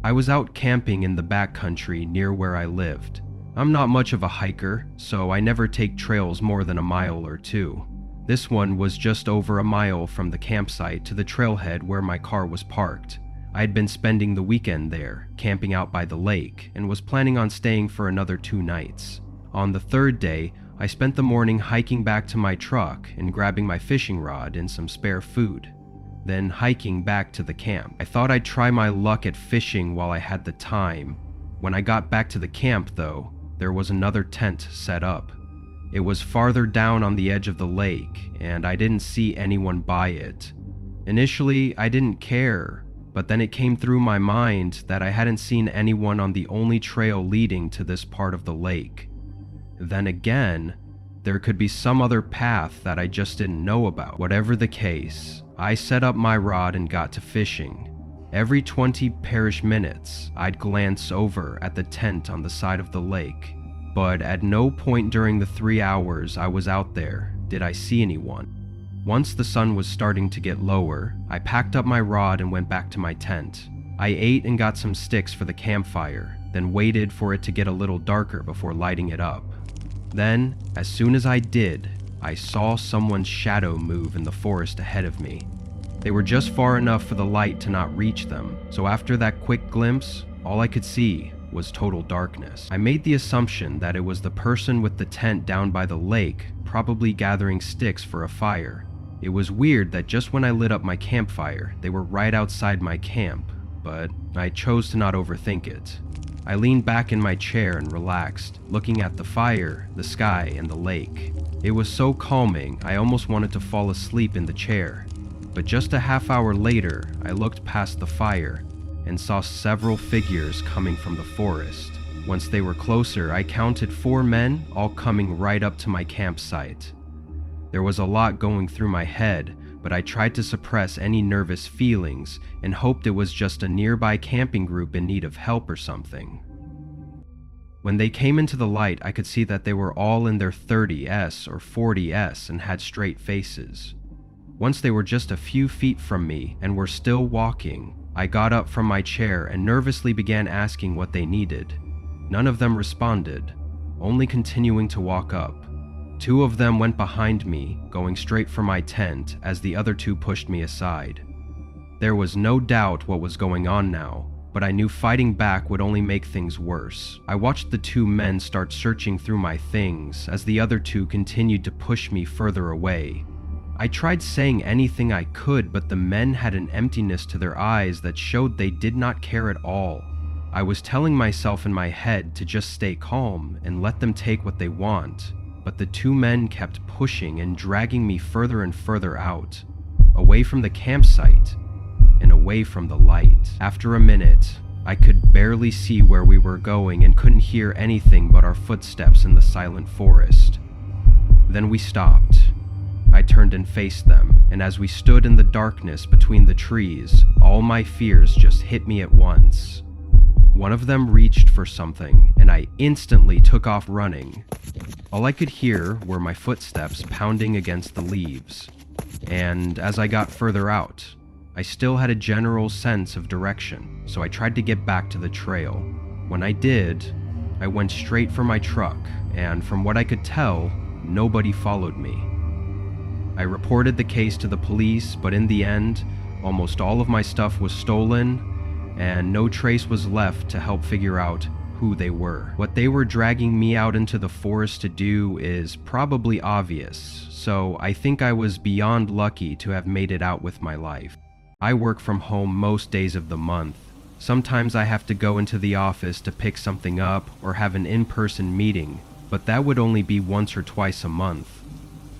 I was out camping in the backcountry near where I lived. I'm not much of a hiker, so I never take trails more than a mile or two. This one was just over a mile from the campsite to the trailhead where my car was parked. I had been spending the weekend there, camping out by the lake, and was planning on staying for another 2 nights. On the 3rd day, I spent the morning hiking back to my truck and grabbing my fishing rod and some spare food, then hiking back to the camp. I thought I'd try my luck at fishing while I had the time. When I got back to the camp, though, there was another tent set up. It was farther down on the edge of the lake, and I didn't see anyone by it. Initially, I didn't care, but then it came through my mind that I hadn't seen anyone on the only trail leading to this part of the lake. Then again, there could be some other path that I just didn't know about. Whatever the case, I set up my rod and got to fishing. Every 20 parish minutes, I'd glance over at the tent on the side of the lake, but at no point during the 3 hours I was out there did I see anyone. Once the sun was starting to get lower, I packed up my rod and went back to my tent. I ate and got some sticks for the campfire, then waited for it to get a little darker before lighting it up. Then, as soon as I did, I saw someone's shadow move in the forest ahead of me. They were just far enough for the light to not reach them, so after that quick glimpse, all I could see was total darkness. I made the assumption that it was the person with the tent down by the lake, probably gathering sticks for a fire. It was weird that just when I lit up my campfire, they were right outside my camp, but I chose to not overthink it. I leaned back in my chair and relaxed, looking at the fire, the sky, and the lake. It was so calming, I almost wanted to fall asleep in the chair. But just a half hour later, I looked past the fire and saw several figures coming from the forest. Once they were closer, I counted 4 men, all coming right up to my campsite. There was a lot going through my head, but I tried to suppress any nervous feelings and hoped it was just a nearby camping group in need of help or something. When they came into the light, I could see that they were all in their 30s or 40s and had straight faces. Once they were just a few feet from me and were still walking, I got up from my chair and nervously began asking what they needed. None of them responded, only continuing to walk up. 2 of them went behind me, going straight for my tent as the other 2 pushed me aside. There was no doubt what was going on now, but I knew fighting back would only make things worse. I watched the 2 men start searching through my things as the other 2 continued to push me further away. I tried saying anything I could, but the men had an emptiness to their eyes that showed they did not care at all. I was telling myself in my head to just stay calm and let them take what they want, but the 2 men kept pushing and dragging me further and further out, away from the campsite and away from the light. After a minute, I could barely see where we were going and couldn't hear anything but our footsteps in the silent forest. Then we stopped. I turned and faced them, and as we stood in the darkness between the trees, all my fears just hit me at once. One of them reached for something, and I instantly took off running. All I could hear were my footsteps pounding against the leaves, and as I got further out, I still had a general sense of direction, so I tried to get back to the trail. When I did, I went straight for my truck, and from what I could tell, nobody followed me. I reported the case to the police, but in the end, almost all of my stuff was stolen, and no trace was left to help figure out who they were. What they were dragging me out into the forest to do is probably obvious, so I think I was beyond lucky to have made it out with my life. I work from home most days of the month. Sometimes I have to go into the office to pick something up or have an in-person meeting, but that would only be once or twice a month.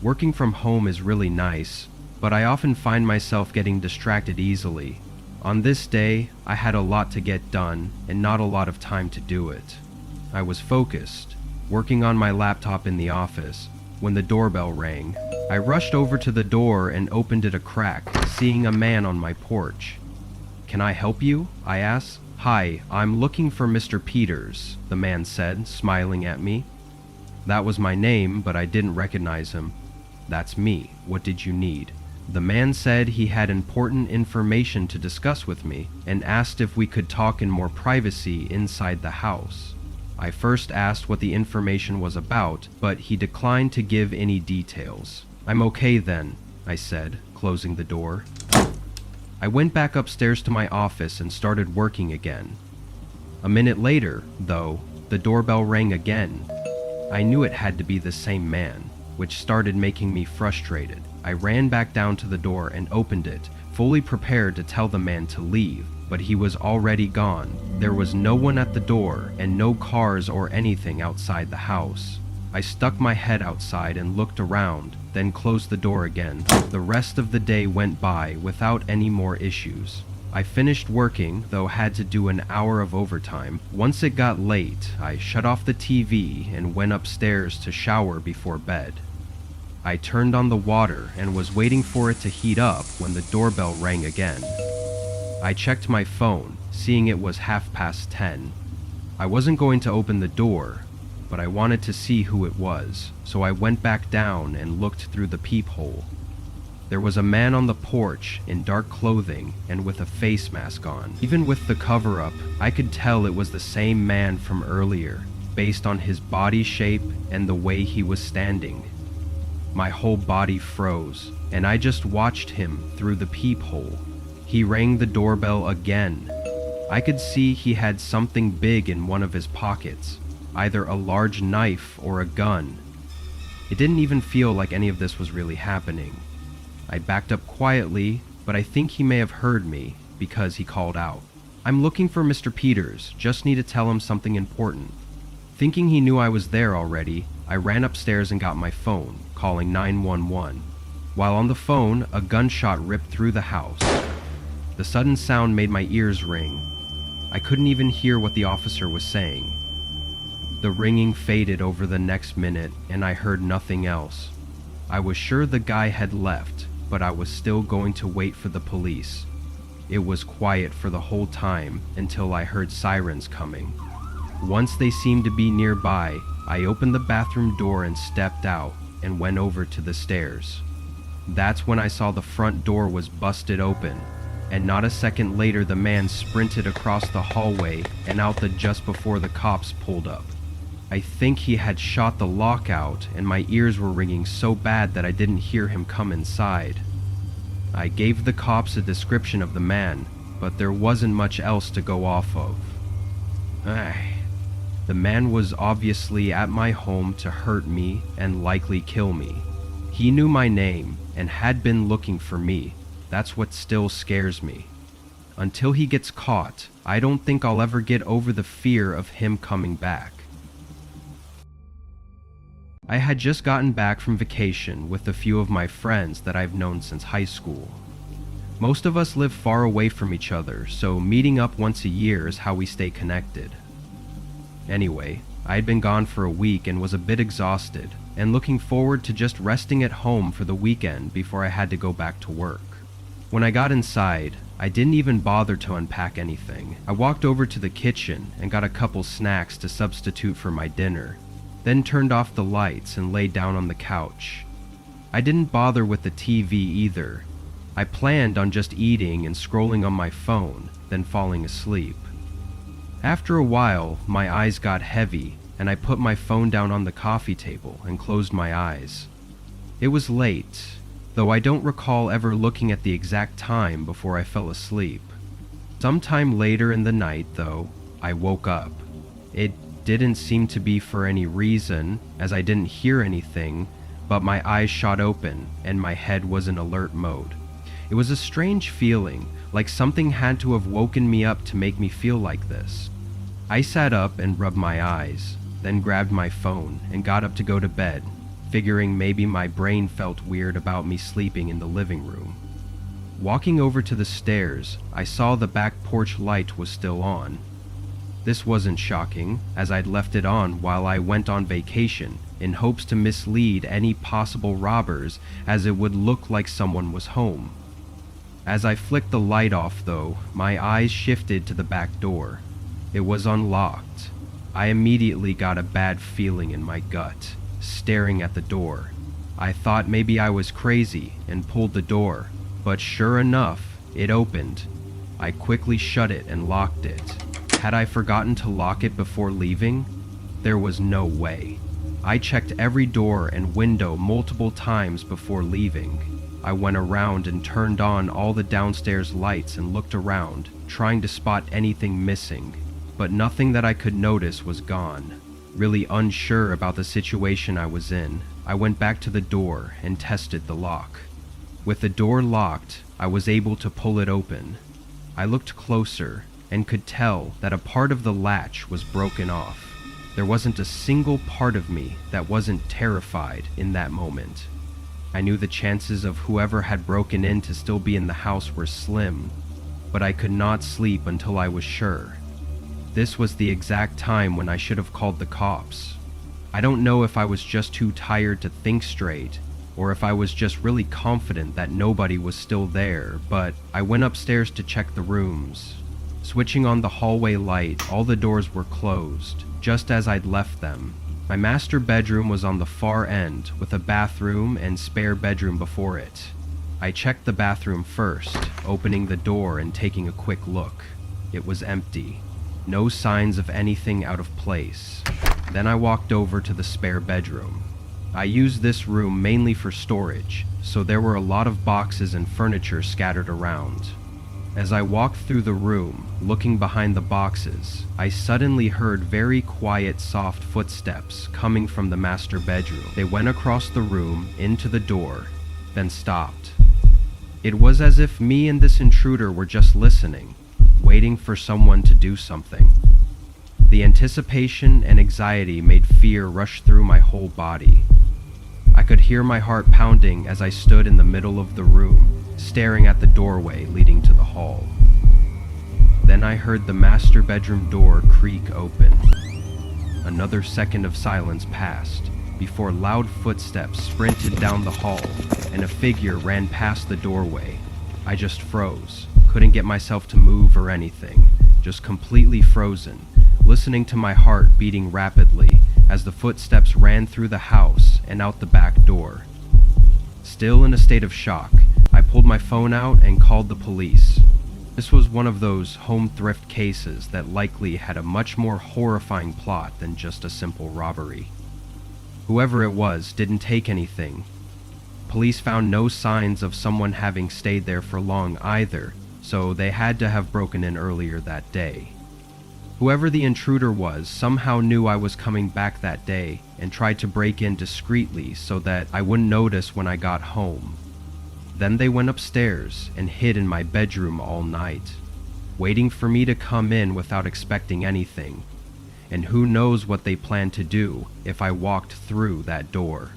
Working from home is really nice, but I often find myself getting distracted easily. On this day, I had a lot to get done and not a lot of time to do it. I was focused, working on my laptop in the office, when the doorbell rang. I rushed over to the door and opened it a crack, seeing a man on my porch. "Can I help you?" I asked. "Hi, I'm looking for Mr. Peters," the man said, smiling at me. That was my name, but I didn't recognize him. "That's me. What did you need?" The man said he had important information to discuss with me and asked if we could talk in more privacy inside the house. I first asked what the information was about, but he declined to give any details. "I'm okay then," I said, closing the door. I went back upstairs to my office and started working again. A minute later, though, the doorbell rang again. I knew it had to be the same man, which started making me frustrated. I ran back down to the door and opened it, fully prepared to tell the man to leave, but he was already gone. There was no one at the door and no cars or anything outside the house. I stuck my head outside and looked around, then closed the door again. The rest of the day went by without any more issues. I finished working, though had to do an hour of overtime. Once it got late, I shut off the TV and went upstairs to shower before bed. I turned on the water and was waiting for it to heat up when the doorbell rang again. I checked my phone, seeing it was 10:30. I wasn't going to open the door, but I wanted to see who it was, so I went back down and looked through the peephole. There was a man on the porch in dark clothing and with a face mask on. Even with the cover-up, I could tell it was the same man from earlier, based on his body shape and the way he was standing. My whole body froze, and I just watched him through the peephole. He rang the doorbell again. I could see he had something big in one of his pockets, either a large knife or a gun. It didn't even feel like any of this was really happening. I backed up quietly, but I think he may have heard me because he called out, "I'm looking for Mr. Peters, just need to tell him something important." Thinking he knew I was there already, I ran upstairs and got my phone, calling 911. While on the phone, a gunshot ripped through the house. The sudden sound made my ears ring. I couldn't even hear what the officer was saying. The ringing faded over the next minute, and I heard nothing else. I was sure the guy had left, but I was still going to wait for the police. It was quiet for the whole time until I heard sirens coming. Once they seemed to be nearby, I opened the bathroom door and stepped out and went over to the stairs. That's when I saw the front door was busted open, and not a second later the man sprinted across the hallway and out just before the cops pulled up. I think he had shot the lock out, and my ears were ringing so bad that I didn't hear him come inside. I gave the cops a description of the man, but there wasn't much else to go off of. The man was obviously at my home to hurt me and likely kill me. He knew my name and had been looking for me. That's what still scares me. Until he gets caught, I don't think I'll ever get over the fear of him coming back. I had just gotten back from vacation with a few of my friends that I've known since high school. Most of us live far away from each other, so meeting up once a year is how we stay connected. Anyway, I had been gone for a week and was a bit exhausted, and looking forward to just resting at home for the weekend before I had to go back to work. When I got inside, I didn't even bother to unpack anything. I walked over to the kitchen and got a couple snacks to substitute for my dinner, then turned off the lights and laid down on the couch. I didn't bother with the TV either. I planned on just eating and scrolling on my phone, then falling asleep. After a while, my eyes got heavy, and I put my phone down on the coffee table and closed my eyes. It was late, though I don't recall ever looking at the exact time before I fell asleep. Sometime later in the night, though, I woke up. It didn't seem to be for any reason, as I didn't hear anything, but my eyes shot open and my head was in alert mode. It was a strange feeling, like something had to have woken me up to make me feel like this. I sat up and rubbed my eyes, then grabbed my phone and got up to go to bed, figuring maybe my brain felt weird about me sleeping in the living room. Walking over to the stairs, I saw the back porch light was still on. This wasn't shocking, as I'd left it on while I went on vacation in hopes to mislead any possible robbers, as it would look like someone was home. As I flicked the light off, though, my eyes shifted to the back door. It was unlocked. I immediately got a bad feeling in my gut, staring at the door. I thought maybe I was crazy and pulled the door, but sure enough, it opened. I quickly shut it and locked it. Had I forgotten to lock it before leaving? There was no way. I checked every door and window multiple times before leaving. I went around and turned on all the downstairs lights and looked around, trying to spot anything missing, but nothing that I could notice was gone. Really unsure about the situation I was in, I went back to the door and tested the lock. With the door locked, I was able to pull it open. I looked closer and could tell that a part of the latch was broken off. There wasn't a single part of me that wasn't terrified in that moment. I knew the chances of whoever had broken in to still be in the house were slim, but I could not sleep until I was sure. This was the exact time when I should have called the cops. I don't know if I was just too tired to think straight, or if I was just really confident that nobody was still there, but I went upstairs to check the rooms. Switching on the hallway light, all the doors were closed, just as I'd left them. My master bedroom was on the far end, with a bathroom and spare bedroom before it. I checked the bathroom first, opening the door and taking a quick look. It was empty. No signs of anything out of place. Then I walked over to the spare bedroom. I used this room mainly for storage, so there were a lot of boxes and furniture scattered around. As I walked through the room, looking behind the boxes, I suddenly heard very quiet, soft footsteps coming from the master bedroom. They went across the room, into the door, then stopped. It was as if me and this intruder were just listening, waiting for someone to do something. The anticipation and anxiety made fear rush through my whole body. I could hear my heart pounding as I stood in the middle of the room, staring at the doorway leading to the hall. Then I heard the master bedroom door creak open. Another second of silence passed before loud footsteps sprinted down the hall and a figure ran past the doorway. I just froze, couldn't get myself to move or anything, just completely frozen, listening to my heart beating rapidly as the footsteps ran through the house and out the back door. Still in a state of shock, I pulled my phone out and called the police. This was one of those home thrift cases that likely had a much more horrifying plot than just a simple robbery. Whoever it was didn't take anything. Police found no signs of someone having stayed there for long either, so they had to have broken in earlier that day. Whoever the intruder was somehow knew I was coming back that day and tried to break in discreetly so that I wouldn't notice when I got home. Then they went upstairs and hid in my bedroom all night, waiting for me to come in without expecting anything. And who knows what they planned to do if I walked through that door.